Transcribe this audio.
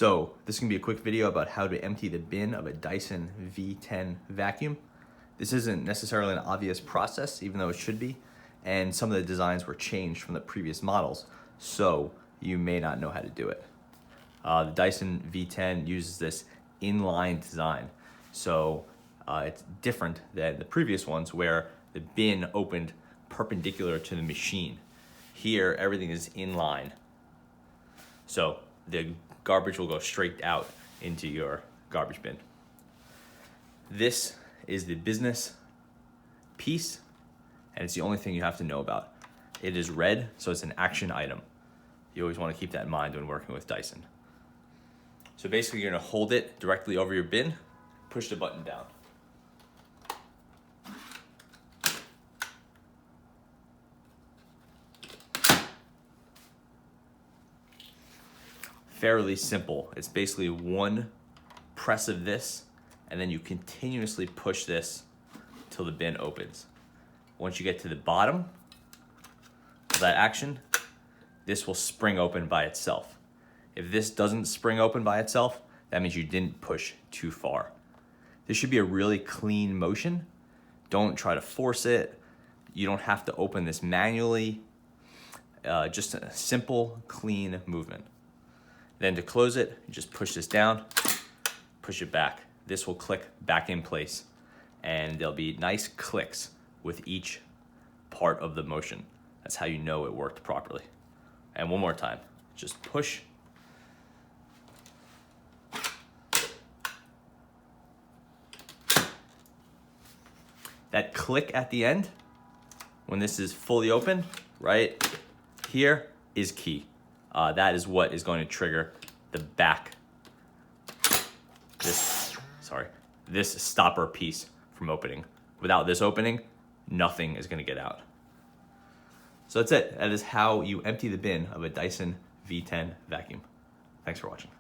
So this is gonna be a quick video about how to empty the bin of a Dyson V10 vacuum. This isn't necessarily an obvious process, even though it should be, and some of the designs were changed from the previous models, so you may not know how to do it. The Dyson V10 uses this inline design, so it's different than the previous ones where the bin opened perpendicular to the machine. Here, everything is inline, so the garbage will go straight out into your garbage bin. This is the business piece, and it's the only thing you have to know about. It is red, so it's an action item. You always want to keep that in mind when working with Dyson. So basically, you're going to hold it directly over your bin, push the button down. Fairly simple. It's basically one press of this, and then you continuously push this till the bin opens. Once you get to the bottom of that action, this will spring open by itself. If this doesn't spring open by itself, that means you didn't push too far. This should be a really clean motion. Don't try to force it. You don't have to open this manually. Just a simple, clean movement. Then to close it, you just push this down, push it back. This will click back in place, and there'll be nice clicks with each part of the motion. That's how you know it worked properly. And one more time, just push. That click at the end, when this is fully open, right here, is key. That is what is going to trigger the back, this stopper piece from opening. Without this opening, nothing is going to get out. So that's it. That is how you empty the bin of a Dyson V10 vacuum. Thanks for watching.